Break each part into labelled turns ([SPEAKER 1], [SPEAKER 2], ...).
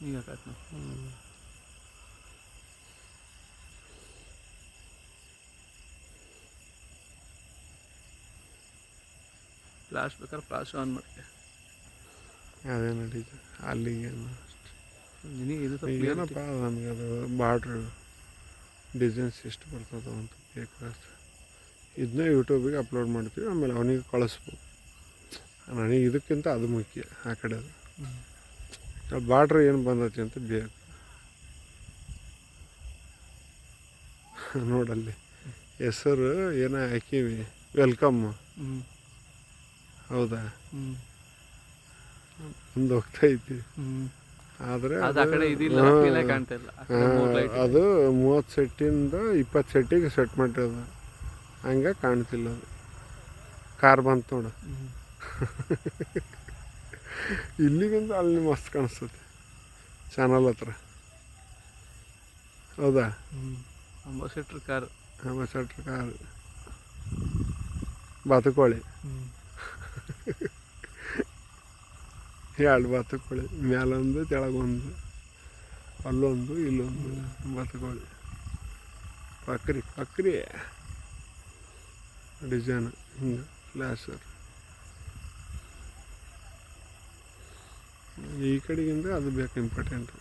[SPEAKER 1] ಈಗ ಆಕೈತೆ ಫ್ಲಾಶ್ ಬೇಕಾದ್ರೆ ಫ್ಲಾಶ್ ಆನ್ ಮಾಡ್ತೆ
[SPEAKER 2] ಅದೇ ನಡೀತು ಅಲ್ಲಿಗೆ
[SPEAKER 1] ನಿನಗೆ ಇದು ಸ್ವಲ್ಪ
[SPEAKER 2] ಏನಪ್ಪ ನನಗೆ ಅದು ಬಾರ್ಡ್ರ್ ಡಿಸೈನ್ಸ್ ಎಷ್ಟು ಬರ್ತದೆ ಅಂತ ಬೇಕಾಗ್ತದೆ ಇದನ್ನ ಯೂಟ್ಯೂಬಿಗೆ ಅಪ್ಲೋಡ್ ಮಾಡ್ತೀವಿ ಆಮೇಲೆ ಅವನಿಗೆ ಕಳಿಸ್ಬೋದು ನನಗೆ ಇದಕ್ಕಿಂತ ಅದು ಮುಖ್ಯ ಆ ಕಡೆ ಅದು ಬಾರ್ಡ್ರ್ ಏನು ಬಂದೈತಿ ಅಂತ ಬೇಕು ನೋಡಲ್ಲಿ ಹೆಸರು ಏನೋ ಹಾಕೀವಿ ವೆಲ್ಕಮ್ ಹೌದಾ ಮುಂದೆ ಹೋಗ್ತೈತಿ ಆದರೆ ಅದು 30 ಸೆಟ್ಟಿಂದ 20 ಸೆಟ್ಟಿಗೆ ಸೆಟ್ ಮಾಡಿರೋದು ಹಂಗೆ ಕಾಣ್ತಿಲ್ಲ ಅದು ಕಾರ್ ಬಂತು ನೋಡು ಇಲ್ಲಿಗಿಂತ ಅಲ್ಲಿ ಮಸ್ತ್ ಕಾಣಿಸ್ತದೆ ಚಾನಲ್ ಹತ್ರ ಹೌದಾ
[SPEAKER 1] ಅಂಬಾಸೆಡ್ರ್ ಕಾರ್
[SPEAKER 2] ಬಾತುಕೋಳಿ ಎರಡು ಬಾತುಕೋಳಿ ಮ್ಯಾಲೊಂದು ತೆಳಗೊಂದು ಅಲ್ಲೊಂದು ಇಲ್ಲೊಂದು ಬಾತುಕೋಳಿ ಪಕ್ರಿ ಡಿಸೈನ್ ಹಿಂಗೆ ಫ್ಲ್ಯಾಶರ್ ಈ ಕಡೆಗಿಂದ ಅದು ಬೇಕು ಇಂಪಾರ್ಟೆಂಟ್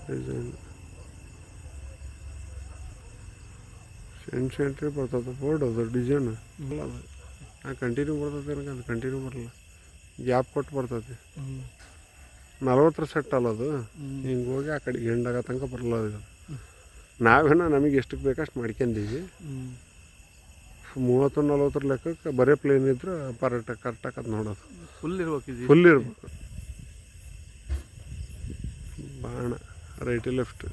[SPEAKER 2] ಡಿಸೈನ್ ಸೆಂಟ್ರಿ ಬರ್ತದೆ ಬೋರ್ಡ್ ಅದು ಡಿಸೈನ್ ಅಲ್ಲ ಅದು ಕಂಟಿನ್ಯೂ ಬರ್ತದೆ ನನಗೆ ಅದು ಕಂಟಿನ್ಯೂ ಬರಲ್ಲ ಗ್ಯಾಪ್ ಕೊಟ್ಟು ಬರ್ತೈತಿ 40 ಸೆಟ್ ಅಲ್ಲ ಅದು ಹಿಂಗೆ ಹೋಗಿ ಆ ಕಡೆ ಎಂಡಾಗ ತನಕ ಬರಲ್ಲ ಅದು ನಾವೇನೋ ನಮಗೆ ಎಷ್ಟಕ್ಕೆ ಬೇಕಷ್ಟು ಮಾಡ್ಕೊಂಡೀವಿ 30-40 ಲೆಕ್ಕಕ್ಕೆ ಬರೀ ಪ್ಲೇನ್ ಇದ್ರೆ ಕರೆಕ್ಟಾಗಿ ನೋಡೋದು
[SPEAKER 1] ಫುಲ್
[SPEAKER 2] ಇರ್ಬೇಕು ಬಾಣ ರೈಟ್ ಲೆಫ್ಟ್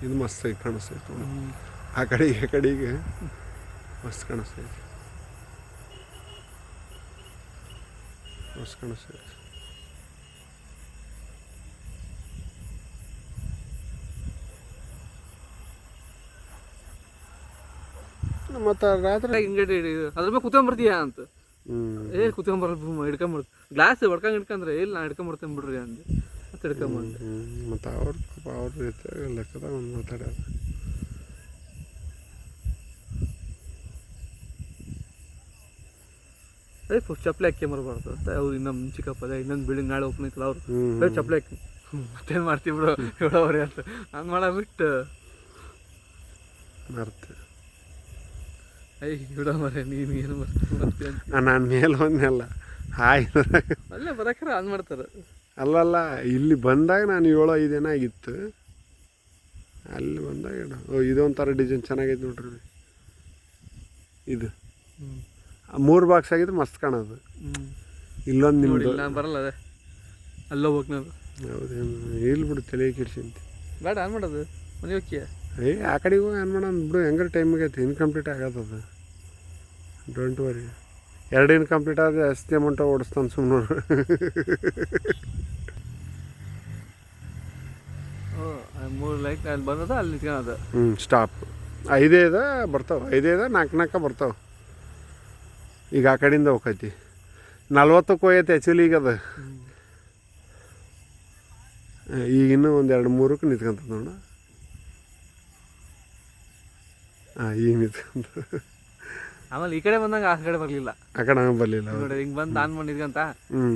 [SPEAKER 2] ಇದು ಮಸ್ತ್ ಕಾಣಿಸ್ತೈತೆ ಆ ಕಡೆಗೆ ಮಸ್ತ್ ಕಾಣಿಸ್ತೈತೆ ಮತ್ತು ರಾತ್ರಿ
[SPEAKER 1] ಹಿಂಗೆ ಅದ್ರ ಮೇಲೆ ಕುತ್ಕೊಂಡ್ಬರ್ತೀಯ ಅಂತ ಕುತ್ಕೊಂಬರಲ್ಲ ಹಿಡ್ಕೊಂಬರ್ದು ಗ್ಲಾಸ್ ಹಿಡ್ಕೊಂಡ್ರೆ ಇಲ್ಲ ನಾ ಹಿಡ್ಕೊಂಬರ್ತೇನೆ ಬಿಡ್ರಿ ಅಂದೆ ಮತ್ತೆ ಹಿಡ್ಕೊಂಬಂದೆ
[SPEAKER 2] ಮತ್ತು ಅವ್ರ ರೀತಿ ಲೆಕ್ಕದಾಗ ಒಂದು ಮಾತಾಡ್ಯಾರ
[SPEAKER 1] ಅದೇ ಚಪ್ಪಲಿ ಹಾಕ್ಕೊಂಬರ್ಬಾರ್ದು ಅಂತ ಅವ್ರು ಇನ್ನೊಂದು ಚಿಕ್ಕಪ್ಪದ ಇನ್ನೊಂದು ಬಿಲ್ಡಿಂಗ್ ನಾಳೆ ಓಪನ್ ಐತಲ್ಲ ಅವ್ರು ಚಪ್ಪಲಿ ಹಾಕಿ ಮತ್ತೇನು ಮಾಡ್ತೀವಿ ಬಿಡು ಹೇಳೋವ್ರಿ ಅಂತ ಹಂಗೆ ಮಾಡೋ ಬಿಟ್ಟು
[SPEAKER 2] ಬರ್ತೆ
[SPEAKER 1] ಬಿಡೋ ಮರೆ ನೀನು ಏನು ಬರ್ತೀಯ
[SPEAKER 2] ನಾನು ಮೇಲೆ ಒಂದೆಲ್ಲ ಹಾಯ್
[SPEAKER 1] ಅಲ್ಲೇ ಬರಕ್ರೆ ಆನ್ ಮಾಡ್ತಾರೆ
[SPEAKER 2] ಅಲ್ಲಲ್ಲ ಇಲ್ಲಿ ಬಂದಾಗ ನಾನು 7-5 ದಿನ ಆಗಿತ್ತು ಅಲ್ಲಿ ಬಂದಾಗ ಇದೊಂಥರ ಡಿಸೈನ್ ಚೆನ್ನಾಗೈತೆ ನೋಡ್ರಿ ಇದು 3 ಬಾಕ್ಸ್ ಆಗಿದ್ರೆ ಮಸ್ತ್ ಕಾಣೋದು ಇಲ್ಲೊಂದು ನಿಮ್ಮದು
[SPEAKER 1] ನಾನು ಬರಲ್ಲ ಅದೇ ಅಲ್ಲೋ ಹೋಗಿ ನಾನು
[SPEAKER 2] ಹೌದೇನು ಇಲ್ಲಿ ಬಿಡು ತಲೆ ಕೆಡ್ಸಂತೆ
[SPEAKER 1] ಬೇಡ ಆನ್ ಮಾಡೋದು ಮನೆ ಹೋಗ್ಯ
[SPEAKER 2] ಆ ಕಡೆಗೆ ಹೋಗಿ ಆನ್ ಮಾಡೋಣ ಬಿಡು ಹೆಂಗಾರ ಟೈಮಿಗೆ ಐತಿ ಇನ್ಕಂಪ್ಲೀಟ್ ಆಗತ್ತದು ಡೋಂಟ್ ವರಿ 2 ಇನ್ಕಂಪ್ಲೀಟ್ ಆದರೆ ಜಾಸ್ತಿ ಅಮೌಂಟ ಓಡಿಸ್ತಾನೆ ಸುಮ್ಮನೆ
[SPEAKER 1] 3 ಲೈಟ್ ಅಲ್ಲಿ ಬಂದದ ಅಲ್ಲಿ ನಿಂತ್ಕೊಳೋದು.
[SPEAKER 2] ಸ್ಟಾಪ್ 5 ಇದೆ ಬರ್ತಾವೆ, 5 ಇದೆ 4 ಬರ್ತಾವೆ. ಈಗ ಆ ಕಡೆಯಿಂದ ಹೋಗೈತಿ 40ಕ್ಕೆ ಹೋಗೈತೆ ಆ್ಯಕ್ಚುಲಿ ಈಗ ಅದು. ಈಗ ಇನ್ನೂ ಒಂದು 2-3ಕ್ಕೆ ನಿಂತ್ಕೊಂತ ನೋಡ. ಈಗ ನಿಂತ್ಕೊಂತ.
[SPEAKER 1] ಆಮೇಲೆ ಈ ಕಡೆ ಬಂದಾಗ ಆ ಕಡೆ ಬರಲಿಲ್ಲ,
[SPEAKER 2] ಆ ಕಡೆ ಹಂಗೆ ಬರಲಿಲ್ಲ.
[SPEAKER 1] ನೋಡಿ ಹಿಂಗೆ ಬಂದು ಆನ್ ಮಾಡಿ ನಿಂತ್ಕೊಂತ,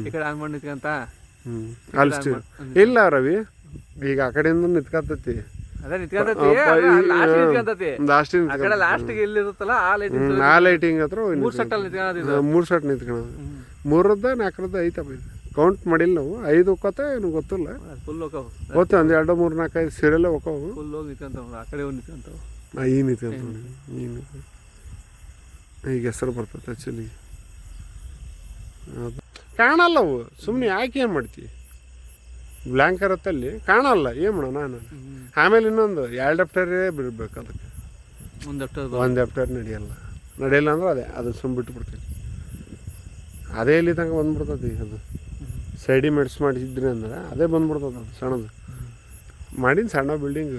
[SPEAKER 1] ಈ ಕಡೆ ಆನ್ ಮಾಡಿ ನಿಂತ್ಕೊಂತ.
[SPEAKER 2] ಅಲ್ಲಿ ಇಲ್ಲ ರವಿ, ಈಗ ಆ ಕಡೆಯಿಂದ ನಿಂತ್ಕೊತೈತಿ.
[SPEAKER 1] ಅದೇ ನಿಂತ್ಕೊಂತೈತಿ, ಲಾಸ್ಟ್ ನಿಂತ್ಕೊಂತೈತಿ. ಆ ಕಡೆ ಲಾಸ್ಟಿಗೆ ಎಲ್ಲಿ ಇರುತ್ತಲ್ಲ ಆ ಲೈಟಿಂಗ್,
[SPEAKER 2] ಆ ಲೈಟಿಂಗ್ ಹತ್ರ
[SPEAKER 1] 3 ಸೆಟ್ಟಲ್ಲಿ ನಿಂತ್ಕೊಳ್ಳೋದು.
[SPEAKER 2] 3 ಸೆಟ್ ನಿಂತ್ಕೊಳ್ಳೋದು. 3ರದ 4ರದ ಐತಪ್ಪ. ಇದು ಕೌಂಟ್ ಮಾಡಿಲ್ಲ ನಾವು. 5 ಹೋಗತ್ತ ಏನು ಗೊತ್ತಿಲ್ಲ.
[SPEAKER 1] ಫುಲ್ ಹೋಗವು
[SPEAKER 2] ಗೊತ್ತು, ಒಂದು 2 3 4 5 ಸೀರೆಲ್ಲ ಹೋಗವು.
[SPEAKER 1] ಫುಲ್ ಹೋಗಿ ನಿಂತ್ಕೊಂತಾವ, ಆ ಕಡೆ ಹೋಗಿ ನಿಂತ್ಕೊಂತಾವ.
[SPEAKER 2] ಈಗ ನಿಂತ್ಕೊಂತ ಈಗ ಹೆಸರು ಬರ್ತದೆ ಆ್ಯಕ್ಚುಲಿ. ಅದು ಕಾಣಲ್ಲ ಅವು, ಸುಮ್ಮನೆ ಯಾಕೆ ಏನು ಮಾಡ್ತೀವಿ? ಬ್ಲ್ಯಾಂಕ್ ಇರತ್ತಲ್ಲಿ ಕಾಣಲ್ಲ, ಏನು ಮಾಡೋಣ ನಾನು. ಆಮೇಲೆ ಇನ್ನೊಂದು 2 ಎಫ್ಟರೇ ಬಿಡಬೇಕು ಅದಕ್ಕೆ. 1 ಎಫ್ಟರ್ ನಡೆಯಲ್ಲ ಅಂದ್ರೆ ಅದು ಸುಮ್ಮ ಬಿಟ್ಟು ಬಿಡ್ತೀವಿ. ಅದೇ ಇಲ್ಲಿ ತನಕ ಬಂದ್ಬಿಡ್ತದೆ. ಅದು ಸೈಡಿ ಮೆಡ್ಸ್ ಮಾಡಿಸಿದ್ರಿ ಅಂದ್ರೆ ಅದೇ ಬಂದ್ಬಿಡ್ತದೆ. ಅದು ಸಣ್ಣದು ಮಾಡಿನ ಸಣ್ಣ ಬಿಲ್ಡಿಂಗ್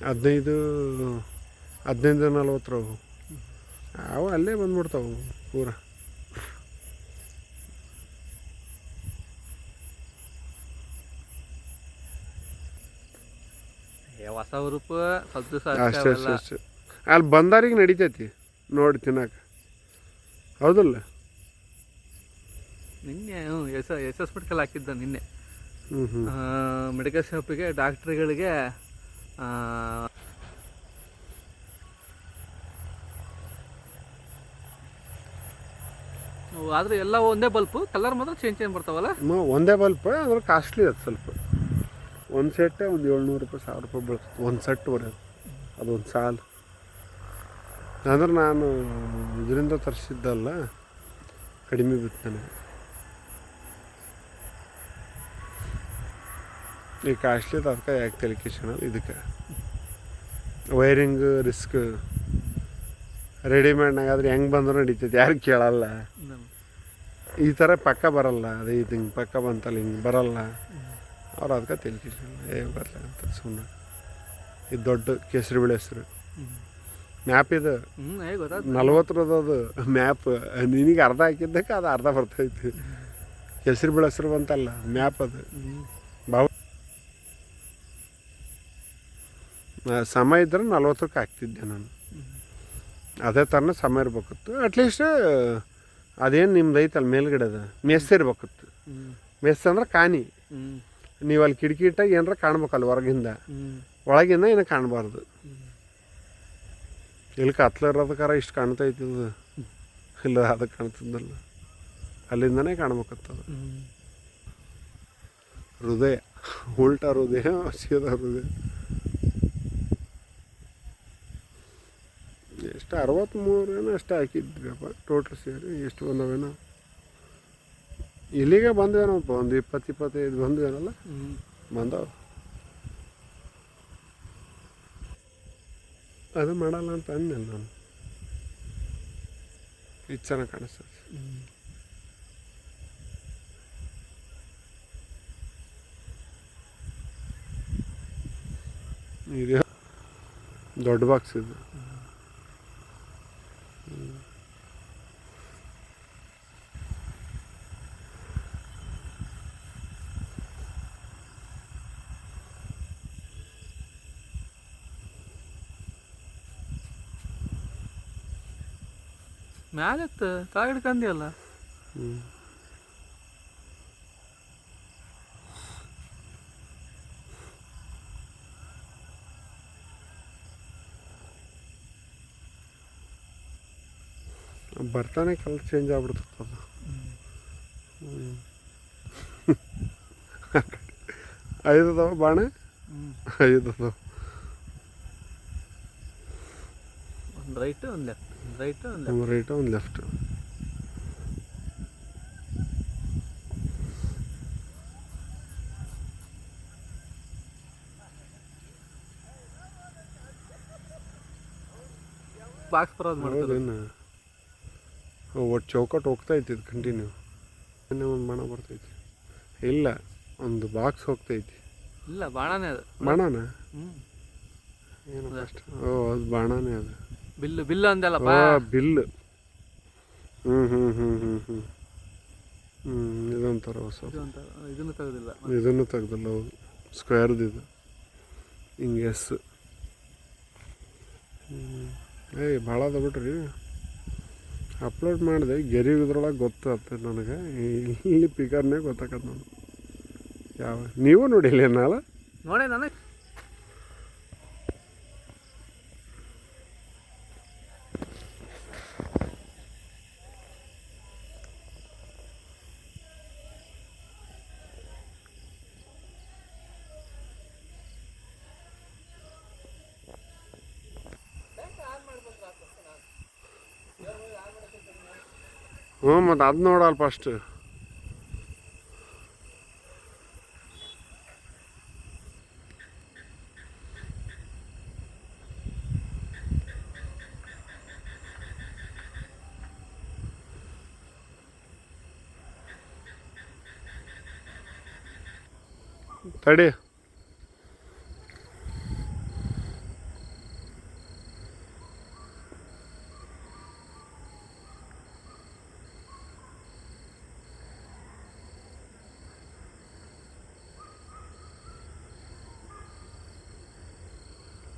[SPEAKER 2] 15-40 ಅವು ಅಲ್ಲೇ ಬಂದ್ಬಿಡ್ತಾವೆ ಪೂರ.
[SPEAKER 1] ಹೊಸ ಹುರುಪು ಸ್ವಲ್ಪ ದಿವಸ
[SPEAKER 2] ಅಷ್ಟೇ ಅಷ್ಟೇ ಅಷ್ಟೇ. ಅಲ್ಲಿ ಬಂದಾರಿಗೆ ನಡಿತೈತಿ ನೋಡಿ ತಿನ್ನಕ್ಕೆ, ಹೌದಲ್ಲ?
[SPEAKER 1] ನಿನ್ನೆ ಎಸ್ ಮೆಡಿಕಲ್ ಹಾಕಿದ್ದ ನಿನ್ನೆ. ಮೆಡಿಕಲ್ ಶಾಪಿಗೆ ಡಾಕ್ಟ್ರುಗಳಿಗೆ ಆದರೆ ಎಲ್ಲ ಒಂದೇ ಬಲ್ಪು, ಕಲರ್ ಮಾತ್ರ ಚೇಂಜ್ ಬರ್ತಾವಲ್ಲ.
[SPEAKER 2] ಒಂದೇ ಬಲ್ಪ್ ಅಂದ್ರೆ ಕಾಸ್ಟ್ಲಿ ಅದು ಸ್ವಲ್ಪ. ಒಂದು ಸೆಟ್ಟೇ ಒಂದು 700 ರೂಪಾಯಿ 1000 ರೂಪಾಯಿ ಬೀಳ್ತದೆ ಒಂದು ಸೆಟ್ ಬರೋದು. ಅದೊಂದು ಸಾಲು ಅಂದ್ರೆ ನಾನು ಇದರಿಂದ ತರಿಸಿದ್ದಲ್ಲ, ಕಡಿಮೆ ಬಿತ್ತು ನನಗೆ. ಈ ಕಾಸ್ಟ್ಲಿ ಅದಕ್ಕೆ ಯಾಕೆ ತೆಲಿಕೇಶನ್ ಇದಕ್ಕೆ ವೈರಿಂಗ್ ರಿಸ್ಕ್. ರೆಡಿಮೇಡ್ನಾಗಾದ್ರೆ ಹೆಂಗೆ ಬಂದರೂ ನಡೀತೈತೆ, ಯಾರು ಕೇಳಲ್ಲ. ಈ ಥರ ಪಕ್ಕ ಬರಲ್ಲ, ಅದೇ ಇದು ಹಿಂಗೆ ಪಕ್ಕ ಬಂತಲ್ಲ ಹಿಂಗೆ ಬರಲ್ಲ. ಅವ್ರು ಅದಕ್ಕೆ ತೆಲಿಕೇಶನ್ ಬರಲ್ಲ ಅಂತ ಸುಮ್ಮನೆ. ಇದು ದೊಡ್ಡ ಕೇಸರಿ ಬಿಳಿ ಹೆಸರು ಮ್ಯಾಪ್. ಇದು 40 ಮ್ಯಾಪ್. ನಿನಗೆ ಅರ್ಧ ಹಾಕಿದ್ದಕ್ಕೆ ಅದು ಅರ್ಧ ಬರ್ತೈತಿ. ಕೇಸರಿ ಬಿಳಿ ಹೆಸರು ಬಂತಲ್ಲ ಮ್ಯಾಪ್, ಅದು ಸಮಯ ಇದ್ರೆ 40ಕ್ಕೆ ಹಾಕ್ತಿದ್ದೆ ನಾನು. ಅದೇ ಥರನೇ ಸಮಯ ಇರ್ಬೇಕಿತ್ತು. ಅಟ್ಲೀಸ್ಟ್ ಅದೇನು ನಿಮ್ದು ಐತಲ್ಲ ಮೇಲ್ಗಡೆದ ಮೆಸ್ ಇರ್ಬೇಕಿತ್ತು. ಮೆಸ್ ಅಂದ್ರೆ ಕಾಣಿ. ನೀವು ಅಲ್ಲಿ ಕಿಟಕಿ ಇಟ್ಟಾಗ ಏನಾರ ಕಾಣ್ಬೇಕಲ್ಲ ಹೊರಗಿಂದ, ಒಳಗಿಂದ ಏನೂ ಕಾಣಬಾರ್ದು. ಇಲ್ಲಿ ಕತ್ಲ ಇರೋದಕ್ಕಾರ ಇಷ್ಟು ಕಾಣ್ತೈತದ, ಇಲ್ಲ ಅದಕ್ಕೆ ಕಾಣ್ತಿದ್ದಲ್ಲ, ಅಲ್ಲಿಂದನೇ ಕಾಣ್ಬೇಕತ್ತದ. ಹೃದಯ ಉಲ್ಟಾ ಹೃದಯ, ಸೀದಾ ಹೃದಯ. ಎಷ್ಟು 63 ಏನೋ ಅಷ್ಟು ಹಾಕಿದ್ರಪ್ಪ ಟೋಟಲ್ ಸೇರಿ. ಎಷ್ಟು ಬಂದವೇನೋ ಇಲ್ಲಿಗೆ ಬಂದ್ವೇನಪ್ಪ, ಒಂದು 20-25 ಬಂದ್ವೇನಲ್ಲ ಬಂದವ. ಅದು ಮಾಡಲ್ಲ ಅಂತ ಅಂದೆ ನಾನು. ಇದು ಚೆನ್ನಾಗಿ ಕಾಣಿಸ್ತದೆ. ಇದು ದೊಡ್ಡ ಬಾಕ್ಸ್ ಇದು.
[SPEAKER 1] ಮ್ಯಾಲೆತ್ತು ಕಾಯಿ ಹಿಡ್ಕಂದಿಯಲ್ಲ.
[SPEAKER 2] ಬರ್ತಾನೆ ಕಲರ್ ಚೇಂಜ್ ಆಗ್ಬಿಡ್ತದೆ ಅದು. 5 ಅದಾವ ಬಾಣ, 5 ಅದಾವ.
[SPEAKER 1] ಒಂದು ರೈಟ್ ಒಂದು ಲೆಫ್ಟ್, ರೈಟ್
[SPEAKER 2] ಒಂದು ಲೆಫ್ಟ್.
[SPEAKER 1] ಬಾಕ್ಸ್ ಬರೋದು
[SPEAKER 2] ಮಾಡೋದೇನು ಒಟ್ಟು ಚೌಕಟ್ಟು ಹೋಗ್ತೈತಿ ಇದು ಕಂಟಿನ್ಯೂ. ಒಂದು ಬಣ ಬರ್ತೈತಿ, ಇಲ್ಲ ಒಂದು ಬಾಕ್ಸ್ ಹೋಗ್ತೈತಿ.
[SPEAKER 1] ಇಲ್ಲ ಬಾಣನೇ ಅದು.
[SPEAKER 2] ಬಾಣನ
[SPEAKER 1] ಹ್ಞೂ
[SPEAKER 2] ಏನು ಫಸ್ಟ್ ಓ ಅದು ಬಾಣನೇ ಅದು.
[SPEAKER 1] ಬಿಲ್ಲು ಅಂದಲ್ಲಪ್ಪ.
[SPEAKER 2] ಬಿಲ್. ಇದೊಂಥರ ಹೊಸ
[SPEAKER 1] ಇದನ್ನು ತೆಗೆದಿಲ್ಲ.
[SPEAKER 2] ಇದನ್ನು ತೆಗ್ದಿಲ್ಲ. ಹೌದು ಸ್ಕ್ವೇರ್ದು ಇದು ಹಿಂಗೆ ಎಸ್. ಭಾಳ ಅದ ಬಿಟ್ರಿ. ಅಪ್ಲೋಡ್ ಮಾಡಿದೆ ಗೆರಿ ಇದ್ರೊಳಗೆ ಗೊತ್ತಾಗ್ತದೆ ನನಗೆ. ಇಲ್ಲಿ ಪಿಕರ್ನೇ ಗೊತ್ತಾಗತ್ತೆ ನನಗೆ. ಯಾವ ನೀವು ನೋಡಿಲ್ಲ ನಾಳ
[SPEAKER 1] ನೋಡೇ ನನಗೆ.
[SPEAKER 2] ಹ್ಞೂ ಮತ್ತು ಅದು ನೋಡಲ್ಲ ಫಸ್ಟ್. ತಡಿ